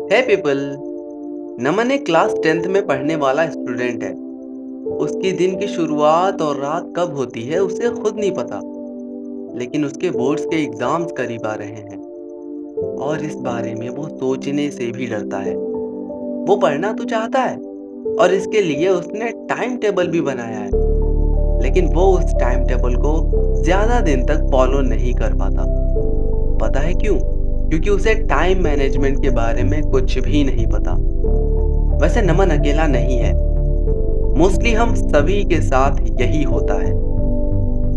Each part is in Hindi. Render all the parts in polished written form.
है पीपल। नमन एक क्लास 10th में पढ़ने वाला स्टूडेंट है। उसकी दिन की शुरुआत और रात कब होती है उसे खुद नहीं पता, लेकिन उसके बोर्ड्स के एग्जाम्स करीब आ रहे हैं और इस बारे में वो सोचने से भी डरता है। वो पढ़ना तो चाहता है और इसके लिए उसने टाइम टेबल भी बनाया है, लेकिन वो उस टाइम टेबल को ज्यादा दिन तक फॉलो नहीं कर पाता। पता है क्यों? क्योंकि उसे टाइम मैनेजमेंट के बारे में कुछ भी नहीं पता। वैसे नमन अकेला नहीं है, मोस्टली हम सभी के साथ यही होता है।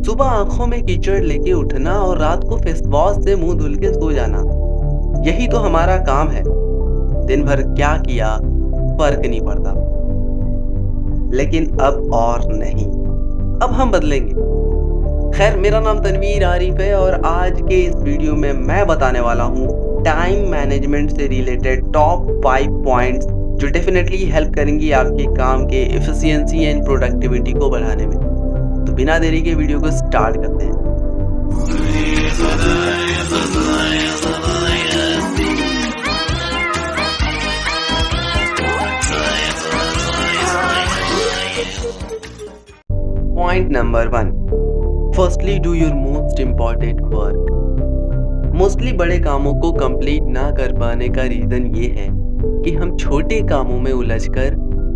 सुबह आंखों में कीचड़ लेके उठना और रात को फेस वॉश से मुंह धुल के सो जाना, यही तो हमारा काम है। दिन भर क्या किया फर्क नहीं पड़ता। लेकिन अब और नहीं, अब हम बदलेंगे। खैर, मेरा नाम तनवीर आरिफ है और आज के इस वीडियो में मैं बताने वाला हूँ टाइम मैनेजमेंट से रिलेटेड टॉप 5 पॉइंट्स जो डेफिनेटली हेल्प करेंगी आपके काम के एफिशिएंसी एंड प्रोडक्टिविटी को बढ़ाने में। तो बिना देरी के वीडियो को स्टार्ट करते हैं। Point number 1, firstly do your most important work. Mostly बड़े कामों को कंप्लीट ना कर पाने का रीजन ये है कि हम छोटे कामों में उलझकर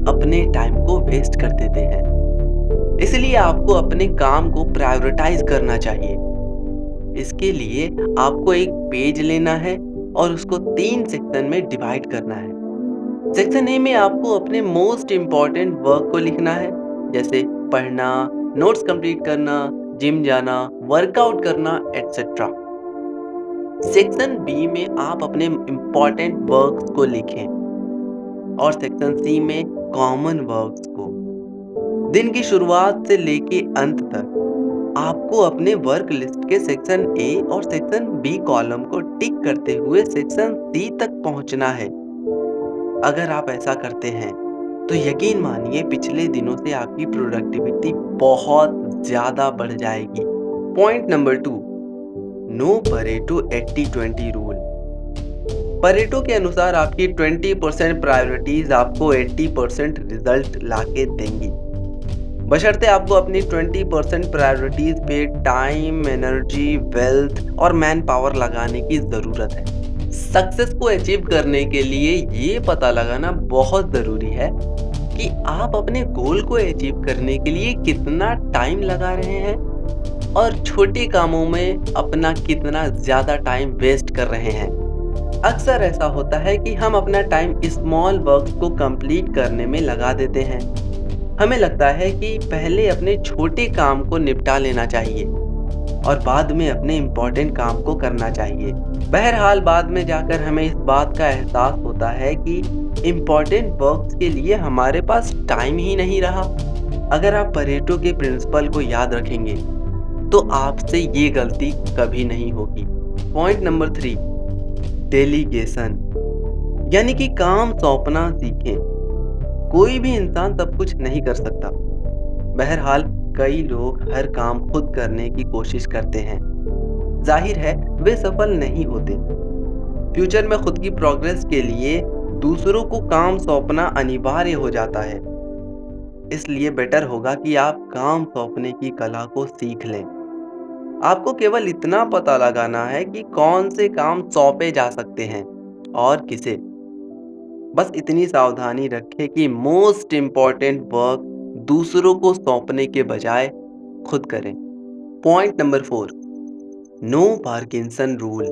अपने टाइम को वेस्ट कर देते हैं। इसलिए आपको अपने काम को प्रायोरिटाइज करना चाहिए। इसके लिए आपको एक पेज लेना है और उसको 3 सेक्शन में डिवाइड करना है। सेक्शन ए में आपको अपने मोस्ट इम्पॉर्टेंट वर्क को लिखना है, जैसे पढ़ना, नोट्स कंप्लीट करना, जिम जाना, वर्कआउट करना एटसेट्रा। सेक्शन बी में आप अपने इम्पॉर्टेंट वर्क्स को लिखें और सेक्शन सी में कॉमन वर्क्स को। दिन की शुरुआत से लेके अंत तक आपको अपने वर्क लिस्ट के सेक्शन ए और सेक्शन बी कॉलम को टिक करते हुए सेक्शन सी तक पहुंचना है। अगर आप ऐसा करते हैं तो यकीन मानिए पिछले दिनों से आपकी प्रोडक्टिविटी बहुत ज्यादा बढ़ जाएगी। Point number 2, know Pareto 80-20 rule. Pareto के अनुसार आपकी 20% प्रायोरिटीज आपको 80% रिजल्ट लाके देंगी, बशर्ते आपको अपनी 20% प्रायोरिटीज पे टाइम, एनर्जी, वेल्थ और मैन पावर लगाने की जरूरत है। सक्सेस को अचीव करने के लिए ये पता लगाना बहुत जरूरी है कि आप अपने गोल को अचीव करने के लिए कितना टाइम लगा रहे हैं और छोटे कामों में अपना कितना ज्यादा टाइम वेस्ट कर रहे हैं। अक्सर ऐसा होता है कि हम अपना टाइम स्मॉल वर्क्स को कंप्लीट करने में लगा देते हैं। हमें लगता है कि पहले अपने छोटे काम को निपटा लेना चाहिए और बाद में अपने इम्पोर्टेंट काम को करना चाहिए। बहरहाल बाद में जाकर हमें इस बात का एहसास होता है कि इम्पोर्टेंट वर्क्स के लिए हमारे पास टाइम ही नहीं रहा। अगर आप परेटो के प्रिंसिपल को याद रखेंगे तो आपसे ये गलती कभी नहीं होगी। पॉइंट नंबर 3, डेलीगेशन, यानी कि काम सौंपना सीखें। कोई भी इंसान सब कुछ नहीं कर सकता। बहरहाल कई लोग हर काम खुद करने की कोशिश करते हैं। जाहिर है वे सफल नहीं होते। फ्यूचर में खुद की प्रोग्रेस के लिए दूसरों को काम सौंपना अनिवार्य हो जाता है। इसलिए बेटर होगा कि आप काम सौंपने की कला को सीख लें। आपको केवल इतना पता लगाना है कि कौन से काम सौंपे जा सकते हैं और किसे। बस इतनी सावधानी रखें कि मोस्ट इम्पॉर्टेंट वर्क दूसरों को सौंपने के बजाय खुद करें। Point number 4, know Parkinson rule.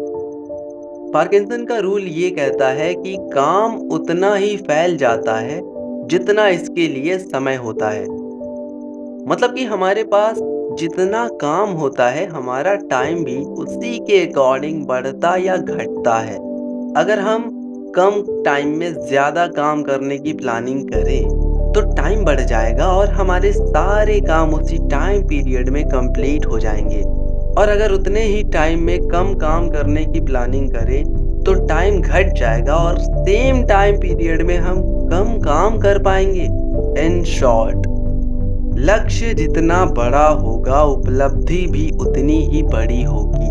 Parkinson का रूल ये कहता है कि काम उतना ही फैल जाता है जितना इसके लिए समय होता है। मतलब कि हमारे पास जितना काम होता है हमारा टाइम भी उसी के अकॉर्डिंग बढ़ता या घटता है। अगर हम कम टाइम में ज्यादा काम करने की प्लानिंग करें तो टाइम बढ़ जाएगा और हमारे सारे काम उसी टाइम पीरियड में कंप्लीट हो जाएंगे। और अगर उतने ही टाइम में कम काम करने की प्लानिंग करें तो टाइम घट जाएगा और सेम टाइम पीरियड में हम कम काम कर पाएंगे। इन शॉर्ट, लक्ष्य जितना बड़ा होगा उपलब्धि भी उतनी ही बड़ी होगी।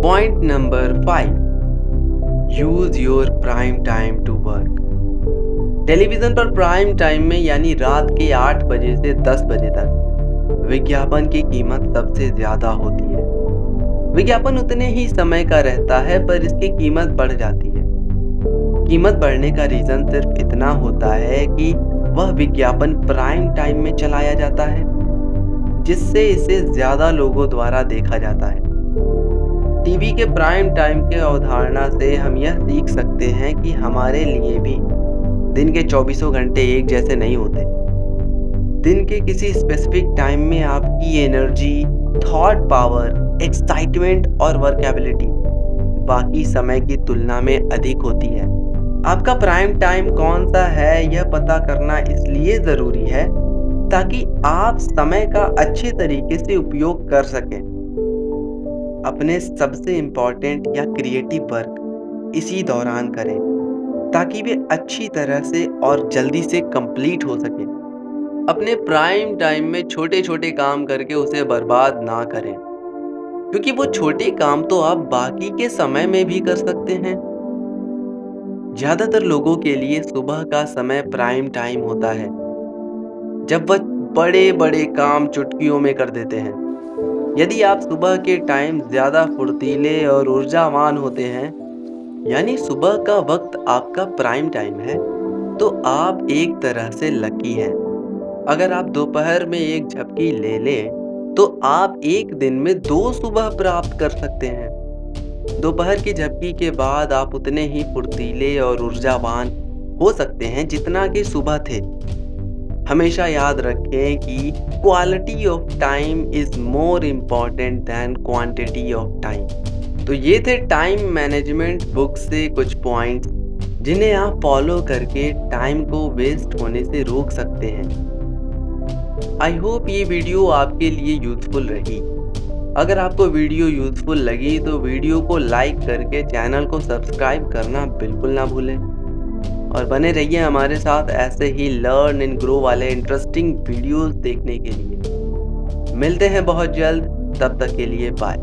Point number 5, use your prime time to work. Television पर प्राइम टाइम में यानी रात के 8 बजे से 10 बजे तक विज्ञापन की कीमत सबसे ज्यादा होती है। विज्ञापन उतने ही समय का रहता है पर इसकी कीमत बढ़ जाती है। कीमत बढ़ने का रीजन सिर्फ इतना होता है कि वह विज्ञापन प्राइम टाइम में चलाया जाता है, जिससे इसे ज्यादा लोगों द्वारा देखा जाता है। टीवी के प्राइम टाइम के अवधारणा से हम यह सीख सकते हैं कि हमारे लिए भी दिन के 24 घंटे एक जैसे नहीं होते। दिन के किसी स्पेसिफिक टाइम में आपकी एनर्जी, थॉट पावर, एक्साइटमेंट और वर्कएबिलिटी बाकी समय की तुलना में अधिक होती है। आपका प्राइम टाइम कौन सा है यह पता करना इसलिए ज़रूरी है ताकि आप समय का अच्छे तरीके से उपयोग कर सकें। अपने सबसे इम्पोर्टेंट या क्रिएटिव वर्क इसी दौरान करें ताकि वे अच्छी तरह से और जल्दी से कंप्लीट हो सके। अपने प्राइम टाइम में छोटे छोटे काम करके उसे बर्बाद ना करें, क्योंकि वो छोटे काम तो आप बाकी के समय में भी कर सकते हैं। ज्यादातर लोगों के लिए सुबह का समय प्राइम टाइम होता है, जब वह बड़े बड़े काम चुटकियों में कर देते हैं। यदि आप सुबह के टाइम ज्यादा फुर्तीले और ऊर्जावान होते हैं, यानी सुबह का वक्त आपका प्राइम टाइम है, तो आप एक तरह से लकी हैं। अगर आप दोपहर में एक झपकी ले लें तो आप एक दिन में 2 सुबह प्राप्त कर सकते हैं। दोपहर की झपकी के बाद आप उतने ही फुर्तीले और ऊर्जावान हो सकते हैं जितना कि सुबह थे। हमेशा याद रखें कि quality of time is more important than quantity of time. तो ये थे टाइम मैनेजमेंट बुक से कुछ पॉइंट्स जिन्हें आप फॉलो करके टाइम को वेस्ट होने से रोक सकते हैं। आई होप ये वीडियो आपके लिए यूजफुल रही। अगर आपको वीडियो यूजफुल लगी तो वीडियो को लाइक करके चैनल को सब्सक्राइब करना बिल्कुल ना भूलें और बने रहिए हमारे साथ ऐसे ही लर्न एंड ग्रो वाले इंटरेस्टिंग वीडियोस देखने के लिए। मिलते हैं बहुत जल्द, तब तक के लिए बाय।